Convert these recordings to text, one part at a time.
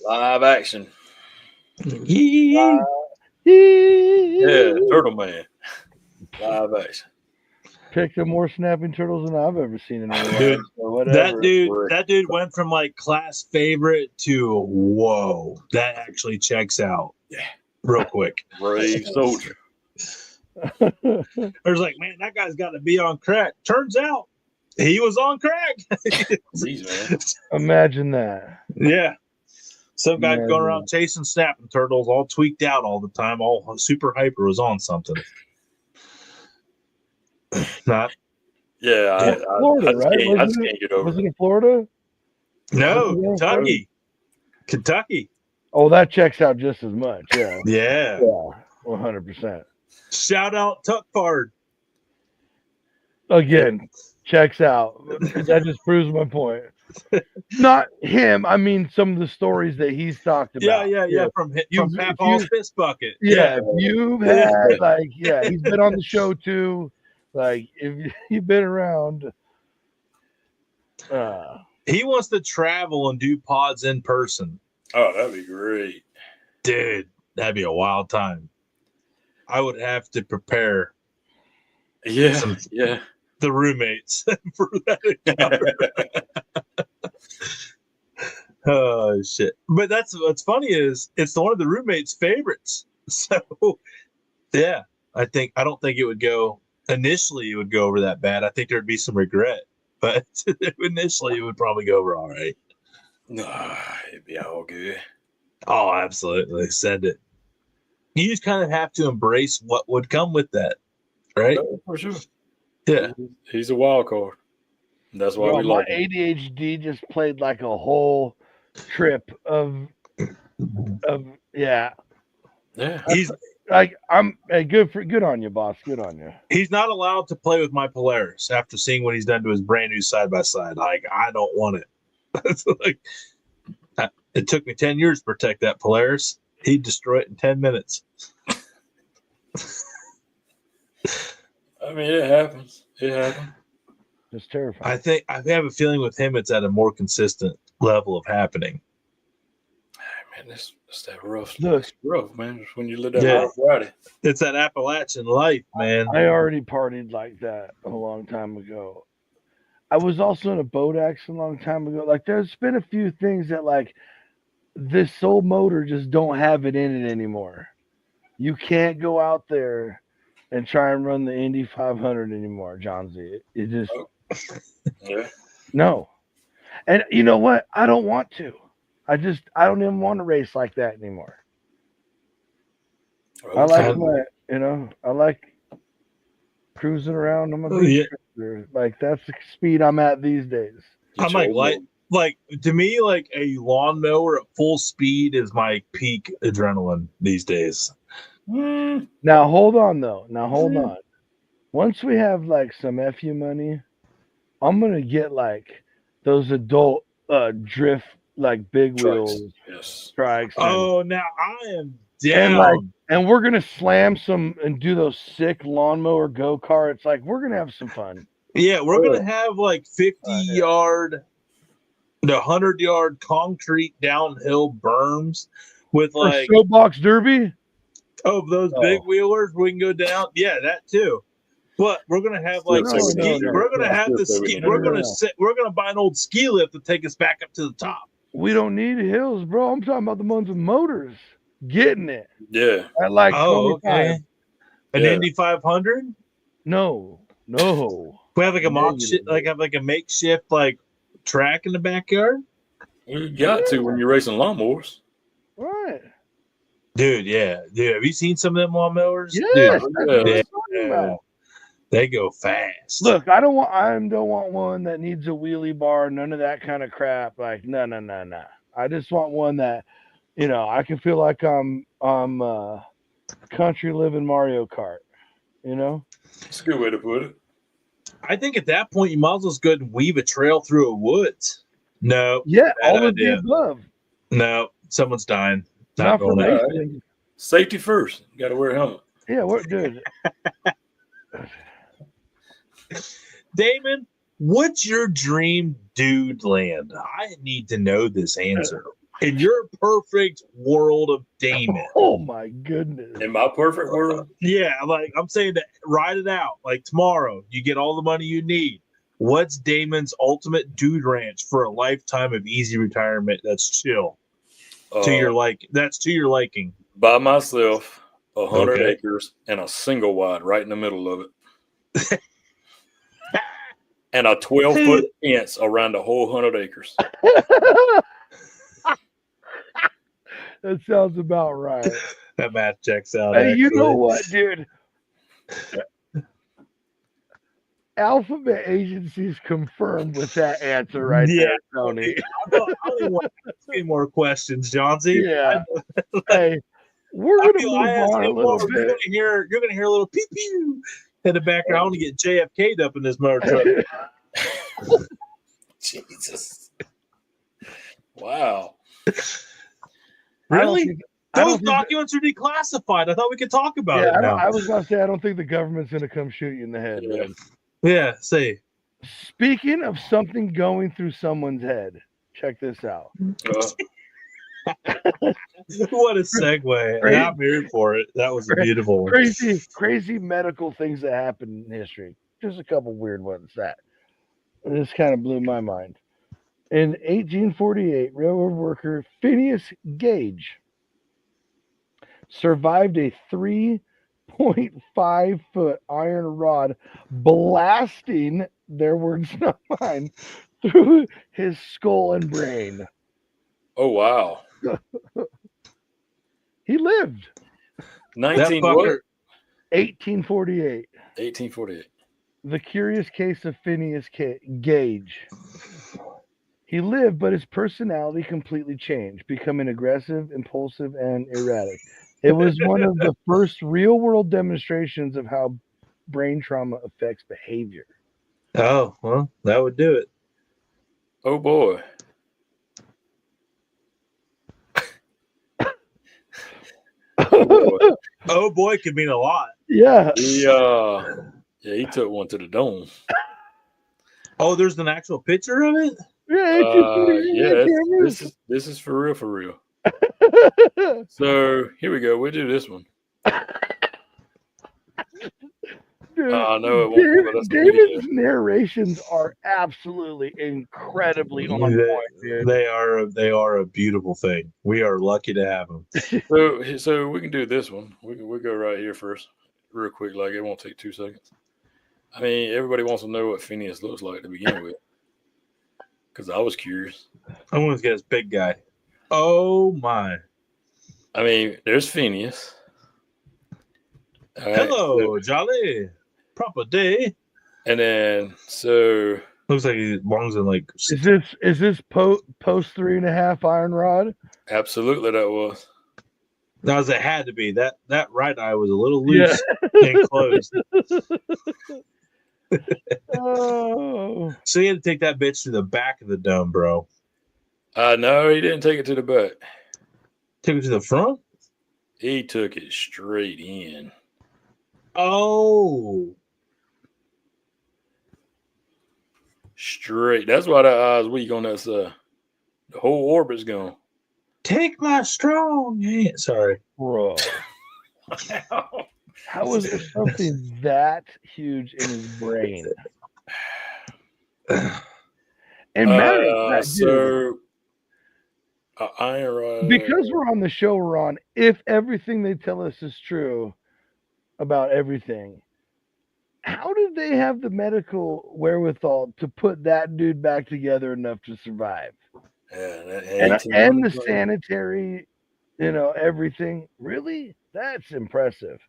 Live action. Yeah, Yeah, Turtle Man. Live action. Picked up more snapping turtles than I've ever seen in real life. Dude, So whatever. that dude went from like class favorite to whoa, that actually checks out. Yeah. Real quick. Brave soldier. There's like, man, that guy's got to be on crack. Turns out he was on crack. Jeez, man. Imagine that. Yeah. Some guy Yeah, going yeah. around chasing snapping turtles, all tweaked out all the time, all super hyper, was on something. Not Yeah, Florida, I just right? can't, I just can't get over Was it. it in Florida? no, Yeah, Kentucky. Kentucky. Oh, that checks out just as much. Yeah. Yeah. Yeah. 100%. Shout out Tuckford. Again, checks out. That just proves my point. Not him. I mean, some of the stories that he's talked about. Yeah. From Pat Paul's Fist Bucket. Yeah, if you've had he's been on the show too. Like, if you've been around, He wants to travel and do pods in person. Oh, that'd be great. Dude, that'd be a wild time. I would have to prepare Yeah, yeah. the roommates for that encounter. Oh shit! But that's what's funny is it's one of the roommates' favorites. So yeah, I don't think it would go initially. It would go over that bad. I think there'd be some regret, but initially it would probably go over all right. Nah, it'd be all good. Oh, absolutely. Send it. You just kind of have to embrace what would come with that, right? Oh, for sure. Yeah. He's a wild card. That's why well, we my like him. ADHD just played like a whole trip of yeah. Yeah. He's Like good on you, boss. Good on you. he's not allowed to play with my Polaris after seeing what he's done to his brand new side by side. Like, I don't want it. It's like, it took me 10 years to protect that Polaris. He'd destroy it in 10 minutes. I mean, it happens. It happens. Just terrifying. I have a feeling with him it's at a more consistent level of happening. Man, it's that rough. Look. It's rough, man. It's when you live that Yeah. rough Friday. It's that Appalachian life, man. I already partied like that a long time ago. I was also in a boat accident a long time ago. Like, there's been a few things that, like, this soul motor just don't have it in it anymore. You can't go out there and try and run the Indy 500 anymore, John Z. It just Yeah. no. And you know what? I don't want to. I don't even want to race like that anymore. I like cruising around on my beach. Like, that's the speed I'm at these days. I'm like to me, like a lawnmower at full speed is my peak adrenaline these days. Now hold on though. Hold on. Once we have like some FU money, I'm gonna get like those adult drift like big wheels strikes. Oh, now I am down. And we're gonna slam some and do those sick lawnmower go karts. Like, we're gonna have some fun. Yeah, we're gonna have like 50-yard to 100-yard concrete downhill berms with like soapbox derby. Oh, those big wheelers we can go down. Yeah, that too. But we're gonna have like we're gonna buy an old ski lift to take us back up to the top. We don't need hills, bro. I'm talking about the ones with motors. Getting it. Yeah. At like 25. Okay. An Indy 500? No. We have like a makeshift like track in the backyard. You got to when you're racing lawnmowers. Right. Dude, yeah. Dude, have you seen some of them lawnmowers? Yes, Dude, they go fast. Look, I don't want one that needs a wheelie bar, none of that kind of crap. Like, no. I just want one that, I can feel like I'm country living Mario Kart. That's a good way to put it. I think at that point you might as well just go and weave a trail through a woods. No. Yeah, all of the above. No, someone's dying. Not going to. Safety first. You got to wear a helmet. Yeah, we're good. Damon, what's your dream dude land? I need to know this answer. In your perfect world of Damon. Oh my goodness. In my perfect world, Yeah, like I'm saying to ride it out. Like tomorrow, you get all the money you need. What's Damon's ultimate dude ranch for a lifetime of easy retirement that's chill? To your that's to your liking. by myself, 100 Okay. acres and a single wide right in the middle of it. And a 12-foot fence around the whole 100 acres. That sounds about right. That math checks out. Hey, Actually. you know what, dude? Alphabet agencies confirmed with that answer right there, Tony. I don't even want to ask any more questions, Johnsy. Yeah. Hey, we're gonna move on a little bit. You're gonna hear a little pew pew in the background. I want to get JFK'd up in this motor truck. Jesus. Wow. Really? Those documents are declassified. I thought we could talk about it now. I was gonna say I don't think the government's gonna come shoot you in the head, man. Yeah, say. Speaking of something going through someone's head, check this out. What a segue. And I'm here for it. That was a beautiful one. Crazy medical things that happen in history. Just a couple weird ones that this kind of blew my mind. In 1848, railroad worker Phineas Gage survived a 3.5-foot iron rod blasting, their words not mine, through his skull and brain. Oh, wow. He lived. 1848. 1848. The curious case of Phineas Gage. He lived, but his personality completely changed, becoming aggressive, impulsive, and erratic. It was one of the first real-world demonstrations of how brain trauma affects behavior. Oh, well, that would do it. Oh, boy. Oh, boy could mean a lot. Yeah. He took one to the dome. Oh, there's an actual picture of it? This is for real. So here we go. We do this one. Dude, no, it won't. David's narrations are absolutely incredibly on point, dude. They are a beautiful thing. We are lucky to have them. So we can do this one. We'll go right here first, real quick. Like it won't take 2 seconds. I mean, everybody wants to know what Phineas looks like to begin with, because I was curious. I want to get this big guy. Oh my! I mean, there's Phineas. Right, hello, Jolly. Proper day. And then so looks like he belongs in like. Is this post 3.5 iron rod? Absolutely, that was. Now, as it had to be that right eye was a little loose and closed. Oh. So you had to take that bitch to the back of the dome, bro. No, he didn't take it to the back. Took it to the front? He took it straight in. Oh. Straight. That's why that eye's weak on that side. The whole orbit's gone. Take my strong hand. Sorry. Bro. How was there something that huge in his brain? And iron rod. Because we're on the show we're on, if everything they tell us is true about everything, how did they have the medical wherewithal to put that dude back together enough to survive? Yeah, and the sanitary, everything. Really? That's impressive.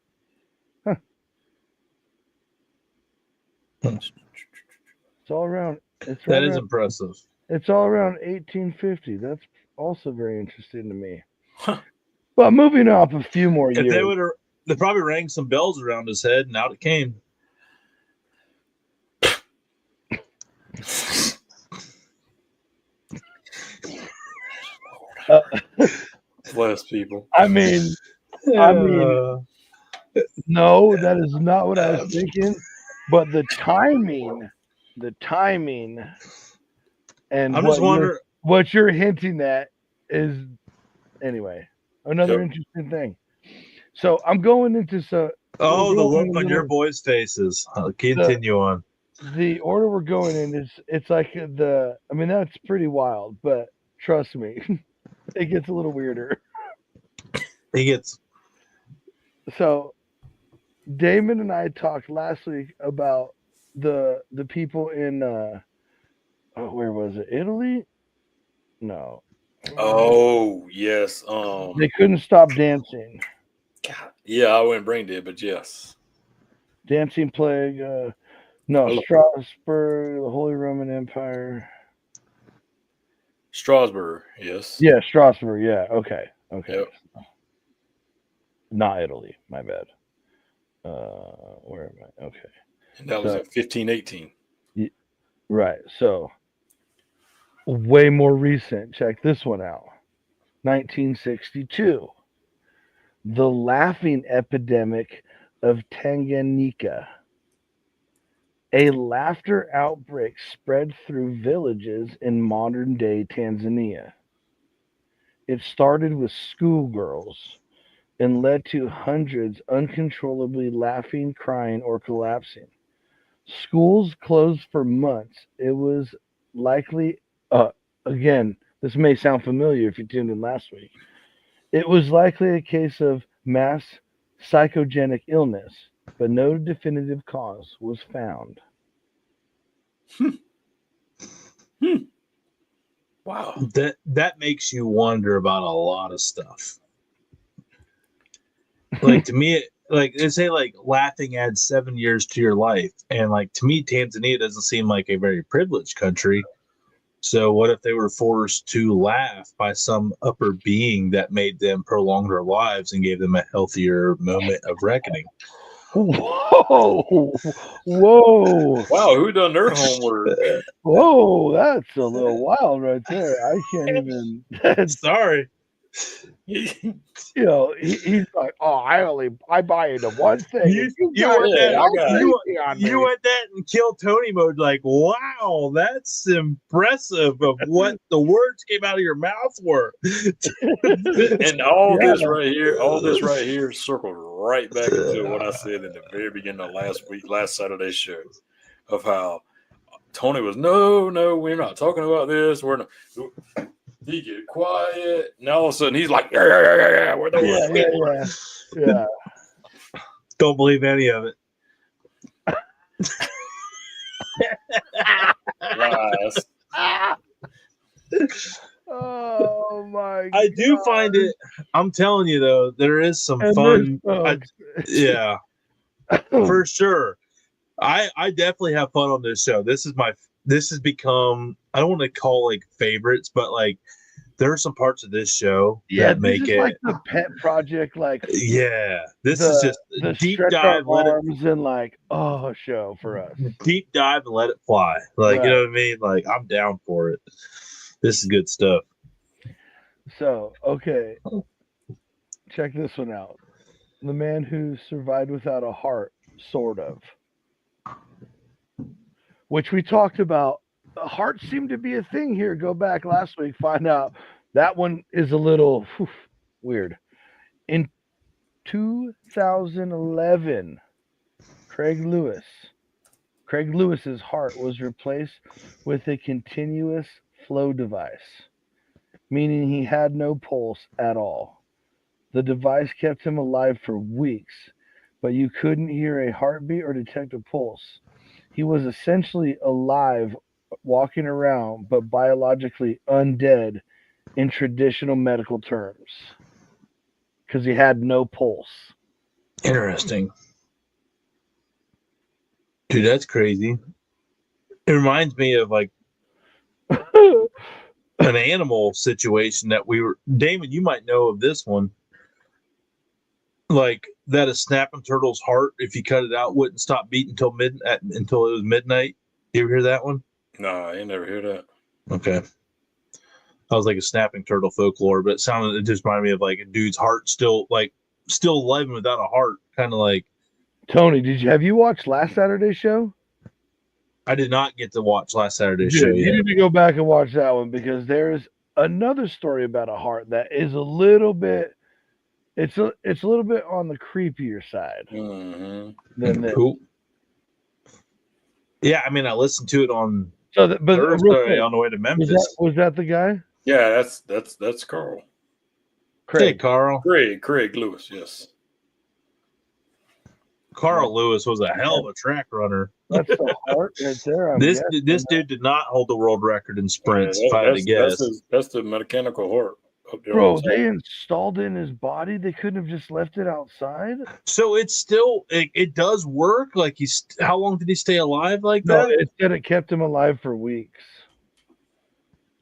Huh. It's all around. That is impressive. It's all around 1850. That's also very interesting to me. Huh. But moving up a few more years. They probably rang some bells around his head, and out it came. Bless people. I mean, no, that is not what I was thinking. But the timing, and I'm just wondering what you're hinting at is anyway another Yep. interesting thing. So I'm going into Oh, the we're look going on a your little- boys' faces. Continue on. the order we're going in is it's like I mean that's pretty wild, but trust me, it gets a little weirder. He gets So Damon and I talked last week about the people in where was it? Italy? No. Oh yes. They couldn't stop dancing. God, yeah, I wouldn't bring it, but yes. Dancing plague. No, Hello. Strasbourg, the Holy Roman Empire. Strasbourg, yes. Yeah, Strasbourg. Yeah. Okay. Okay. Yep. Not Italy. My bad. Where am I? Okay. And that was in 1518. Right. So way more recent. Check this one out. 1962. The laughing epidemic of Tanganyika. A laughter outbreak spread through villages in modern day Tanzania. It started with schoolgirls and led to hundreds uncontrollably laughing, crying, or collapsing. Schools closed for months. It was likely, again, this may sound familiar if you tuned in last week. It was likely a case of mass psychogenic illness, but no definitive cause was found. Wow. that makes you wonder about a lot of stuff. Like to me, like they say, like laughing adds 7 years to your life, and like to me, Tanzania doesn't seem like a very privileged country. So what if they were forced to laugh by some upper being that made them prolong their lives and gave them a healthier moment of reckoning? Whoa! Whoa! Wow, who done their homework? Whoa! That's a little wild right there. I can't even. That's, Sorry. he's like, oh, I buy into one thing. You- and you you guys want that- are all I got- crazy on You me." went that and kill Tony mode, like, wow, that's impressive of what the words came out of your mouth were. And all Yeah. this right here circled right back into what I said in the very beginning of last Saturday's show, of how Tony was, no, we're not talking about this. We're not. He get quiet, and all of a sudden he's like, yeah, we're the Yeah. Don't believe any of it. Lies. Oh my! I do find it. I'm telling you though, there is some And fun. there's Yeah, for sure. I definitely have fun on this show. This has become, I don't want to call like favorites, but like there are some parts of this show Yeah, that make this is it. like the pet project, like Yeah, this is just the deep stretch dive. our Let it arms and like show for us. deep dive and let it fly. Like, you Right. know what I mean? Like, I'm down for it. This is good stuff. So okay, check this one out. The man who survived without a heart, sort of, which we talked about. Hearts seem to be a thing here. Go back last week, find out that one is a little weird. In 2011, Craig Lewis's heart was replaced with a continuous flow device, meaning he had no pulse at all. The device kept him alive for weeks, but you couldn't hear a heartbeat or detect a pulse. He was essentially alive, walking around, but biologically undead in traditional medical terms because he had no pulse. Interesting. Dude, that's crazy. It reminds me of like an animal situation that Damon, you might know of this one. Like that a snapping turtle's heart, if you cut it out, wouldn't stop beating until it was midnight. You ever hear that one? No, I ain't never heard that. Okay. I was like a snapping turtle folklore, but it just reminded me of like a dude's heart still alive and without a heart. Kind of like, Tony, have you watched last Saturday's show? I did not get to watch last Saturday's Dude, show you yet. need to go back and watch that one because there's another story about a heart that is a little bit. It's a little bit on the creepier side Mm-hmm. than this. Cool. Yeah, I mean, I listened to it on So, but real Thursday quick, on the way to Memphis. was that the guy? Yeah, that's Carl. Hey, Craig. Carl. Craig Lewis. Yes. Carl Lewis was a hell of a track runner. That's the heart right there. I'm This guessing. dude did not hold the world record in sprints. Yeah, if I had to guess. that's the mechanical heart up there. Bro, on the top. they installed it in his body. They couldn't have just left it outside. So it's still it does work. Like how long did he stay alive like No, that? it said it kept him alive for weeks.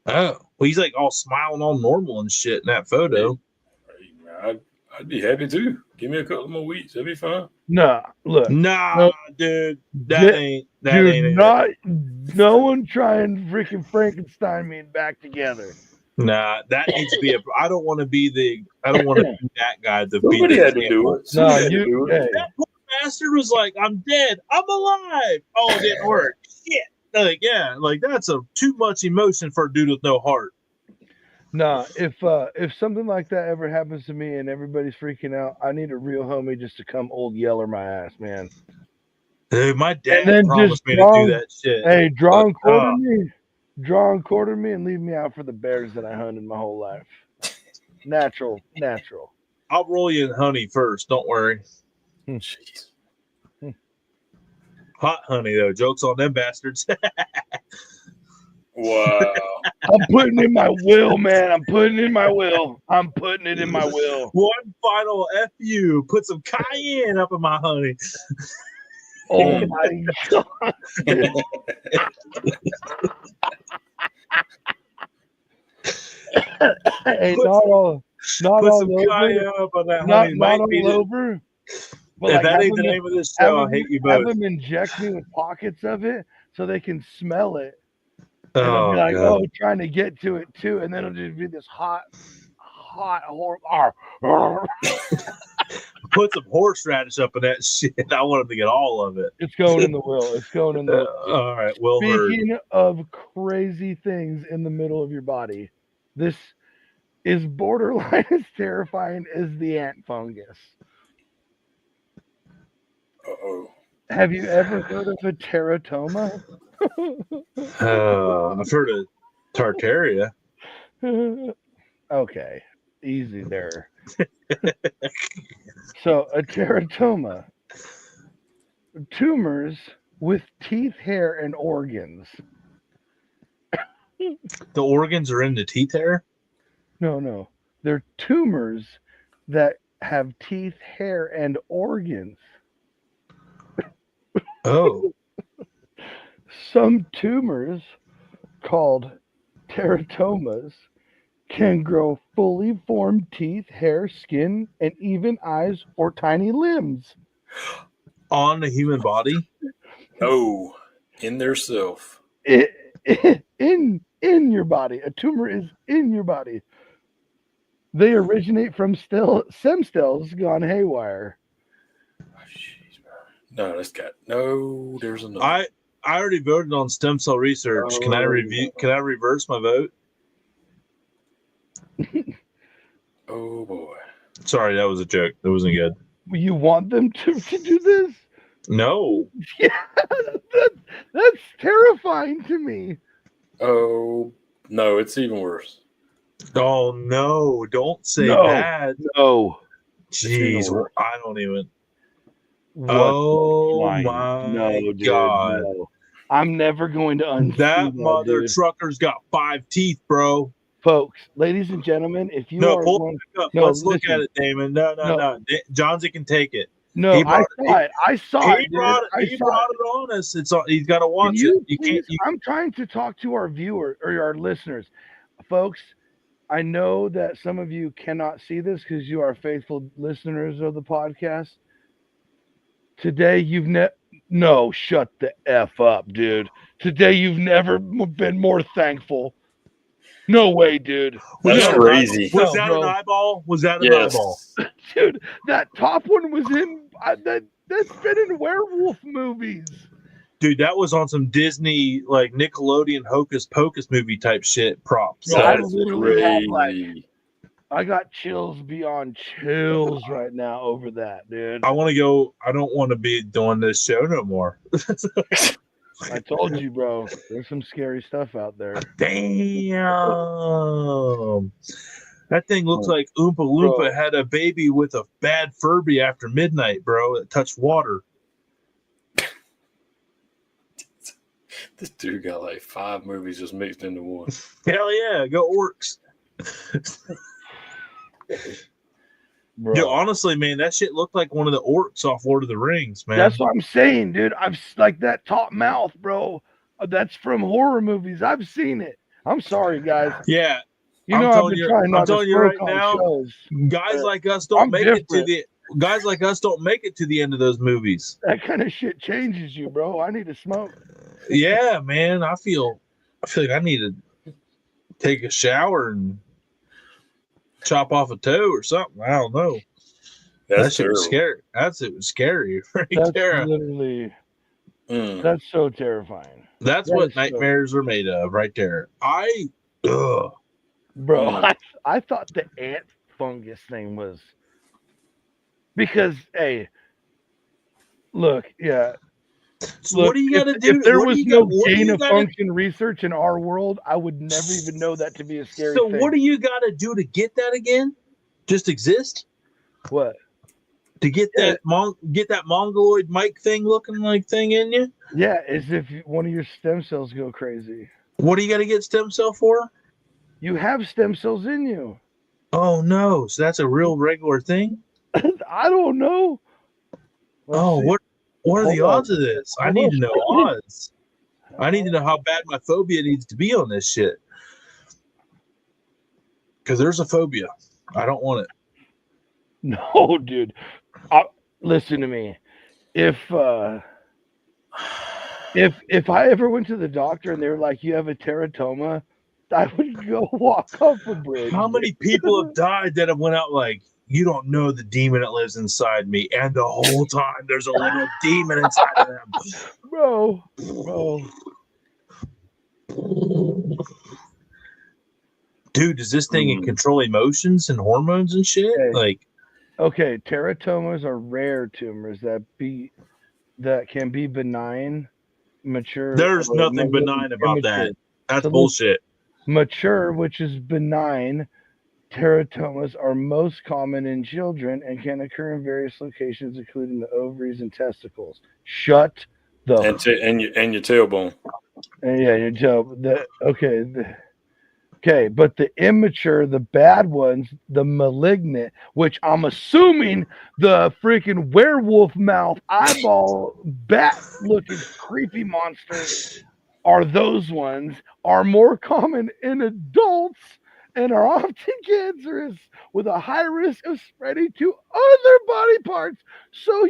Oh, well, he's like all smiling, all normal and shit in that photo. I'd be happy too. Give me a couple more weeks. That'd be fine. Nah, look, Nah, dude, that ain't it. No one try and freaking Frankenstein me back together. Nah, that needs to be I don't want to be that guy. Somebody had to do it. No, Somebody had to do it. hey, That poor bastard was like, "I'm dead. I'm alive." Oh, it didn't work. Shit. Like, yeah, like that's too much emotion for a dude with no heart. nah, if something like that ever happens to me and everybody's freaking out, I need a real homie just to come old yeller my ass, man. Dude, my dad then promised just me draw- to do that shit. Hey, draw and quarter me and leave me out for the bears that I hunted my whole life. Natural. I'll roll you in honey first. Don't worry. Jeez. Hot honey though. Jokes on them bastards. Wow. I'm putting in my will, man. I'm putting it in my will. One final FU. Put some cayenne up in my honey. Oh my god. Hey, not all cayenne over. up on that Not honey. Might all be over. But if like, that ain't the name of this show, I'll hate you have both. them inject me with pockets of it so they can smell it. And I'll Oh, be like, God. trying to get to it too. And then it'll just be this hot, horrible. Put some horseradish up in that shit. I want him to get all of it. It's going in the will. All right. Well heard. Speaking of crazy things in the middle of your body, this is borderline as terrifying as the ant fungus. Uh-oh. Have you ever heard of a teratoma? I've heard of Tartaria. Okay, easy there. So a teratoma, tumors with teeth, hair, and organs. The organs are in the teeth hair? No, they're tumors that have teeth, hair, and organs. Oh. Some tumors, called teratomas, can grow fully formed teeth, hair, skin, and even eyes or tiny limbs. On the human body? No. In their self. In your body. A tumor is in your body. They originate from stem cells gone haywire. Jeez, no, there's another. I already voted on stem cell research. Can I reverse my vote? Oh boy. Sorry, that was a joke. That wasn't good. You want them to do this? No. Yeah, that's terrifying to me. Oh no, it's even worse. Oh no, don't say No. that. No. Jeez, I don't even. What Oh the my no, dude, God. no. I'm never going to unsee That mother dude. trucker's got 5 teeth, bro. Folks, ladies and gentlemen, if you No, are pull going, it up. no, Let's look listen. at it, Damon. No. Johnsy can take it. no, He I brought saw it. I saw it. He dude. brought I it saw on us. He's got to Can watch you it. You please, can't. I'm trying to talk to our viewer or our listeners. Folks, I know that some of you cannot see this because you are faithful listeners of the podcast. Today you've no, shut the F up, dude. Today you've never been more thankful. No way, dude. That's No, crazy. Was No, that bro. an eyeball? Was that an Yes. eyeball? Dude, that top one was in that's been in werewolf movies. Dude, that was on some Disney, like Nickelodeon Hocus Pocus movie type shit props. Bro, I That's literally have, like, crazy. I got chills beyond chills right now over that, dude. I want to go. I don't want to be doing this show no more. I told you, bro. There's some scary stuff out there. Damn. That thing looks like Oompa Loompa Bro. had a baby with a bad Furby after midnight, bro. That touched water. This dude got like 5 movies just mixed into one. Hell yeah, go orcs. Bro. Yo, honestly, man, that shit looked like one of the orcs off Lord of the Rings, man. That's what I'm saying, dude. I've like that top mouth, bro. That's from horror movies. I've seen it. I'm sorry, guys. Yeah, You I'm know I've telling been you- trying I'm not to telling you right smoke on now, shows. guys like us don't I'm make it to different. the guys like us don't make it to the end of those movies. That kind of shit changes you, bro. I need to smoke. Yeah, man, I feel like I need to take a shower and chop off a toe or something. I don't know. That That's shit was terrible. scary. It was scary right That's there. literally, Mm. that's so terrifying. That's that what is so- nightmares are made of right there. Ugh. Bro, Mm. I thought the ant fungus thing was because, hey, look, yeah. So Look, what do you got to if, do? if there What do was you no got- what do gain you of gotta- function research in our world, I would never even know that to be a scary So thing. what do you got to do to get that again? Just exist? What? To get Yeah. that mongoloid Mike thing looking like thing in you? Yeah, as if one of your stem cells go crazy. What do you got to get stem cell for? You have stem cells in you. Oh no! So that's a real regular thing. I don't know. Let's see. What are the Hold on. odds of this? I Hold need on. to know odds. I need to know how bad my phobia needs to be on this shit. Because there's a phobia. I don't want it. No, dude. Listen to me. If I ever went to the doctor and they were like, "You have a teratoma," I would go walk off a bridge. How many people have died that have went out like, you don't know the demon that lives inside me, and the whole time there's a little demon inside of them. bro? Dude, does this thing control emotions and hormones and shit? Okay. Like, Okay, teratomas are rare tumors that can be benign, mature. there's or nothing malignant, benign about that. immature. That's So bullshit. Mature, which is benign, teratomas are most common in children and can occur in various locations, including the ovaries and testicles. Shut the And your tailbone. yeah, you tell okay, but the immature, the bad ones, the malignant, which I'm assuming the freaking werewolf mouth, eyeball, bat looking creepy monsters are those ones, are more common in adults and are often cancerous with a high risk of spreading to other body parts. So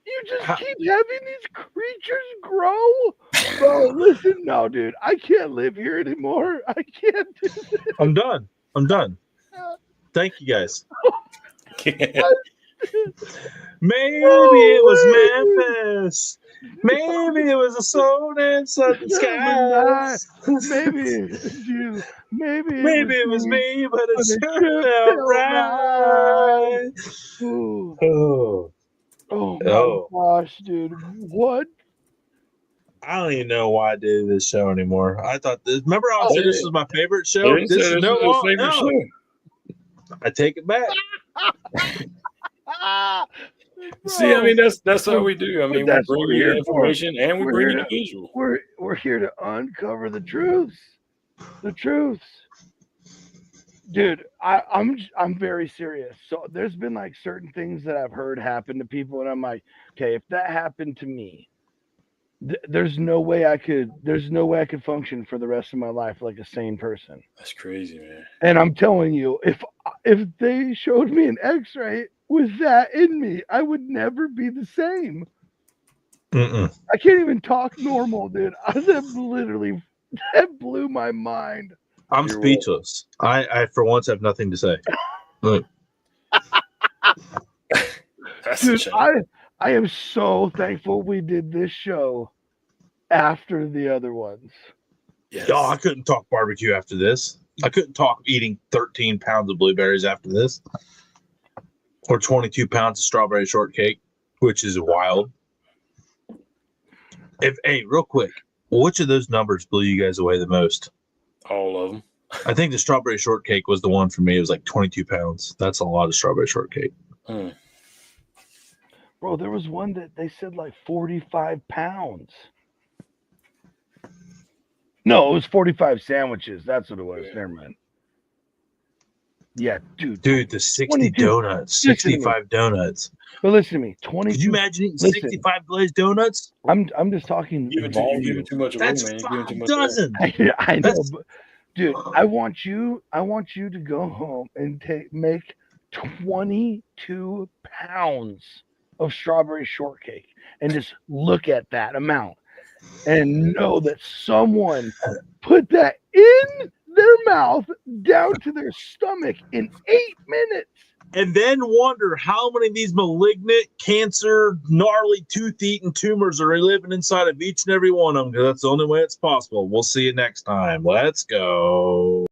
you just keep having these creatures grow? Bro, listen, no, dude. I can't live here anymore. I can't do this. I'm done. Thank you guys. Maybe it was Memphis. Maybe it was a soul inside the skies. Maybe it's you. Maybe it was me, but it it sure felt right. Ooh. Oh my Oh. gosh, dude. What? I don't even know why I do this show anymore. I thought this. Remember, I said this was my favorite show. They This said is this no is your longer. favorite No, show. I take it back. See, I mean that's how we do. I mean, we that's bring what we're you here the for. information and we We're bring here you the visual. We're here to uncover the truths. The truths. Dude, I'm very serious. So there's been like certain things that I've heard happen to people, and I'm like, okay, if that happened to me, there's no way I could function for the rest of my life like a sane person. That's crazy, man. And I'm telling you, if they showed me an X-ray with that in me, I would never be the same. Mm-mm. I can't even talk normal, dude. That blew my mind. I'm You're speechless. I for once have nothing to say. Look, That's a Dude, shame. I am so thankful we did this show after the other ones. Yes. Oh, I couldn't talk barbecue after this. I couldn't talk eating 13 pounds of blueberries after this. Or 22 pounds of strawberry shortcake, which is wild. Hey, real quick, which of those numbers blew you guys away the most? All of them. I think the strawberry shortcake was the one for me. It was like 22 pounds. That's a lot of strawberry shortcake. Mm. Bro, there was one that they said like 45 pounds. No, it was 45 sandwiches. That's what it was. Never mind. Yeah, dude. Dude, the 60 22. donuts, 65 donuts. But listen to me, 22. Could you imagine eating Listen. 65 glazed donuts? I'm just talking You're volume. giving too much away, That's man. You're giving too 5 much away. dozen. I know, That's- but dude, I want you to go home and make 22 pounds of strawberry shortcake and just look at that amount and know that someone put that in their mouth down to their stomach in 8 minutes. And then wonder how many of these malignant, cancer, gnarly, tooth-eating tumors are living inside of each and every one of them, because that's the only way it's possible. We'll see you next time. Let's go.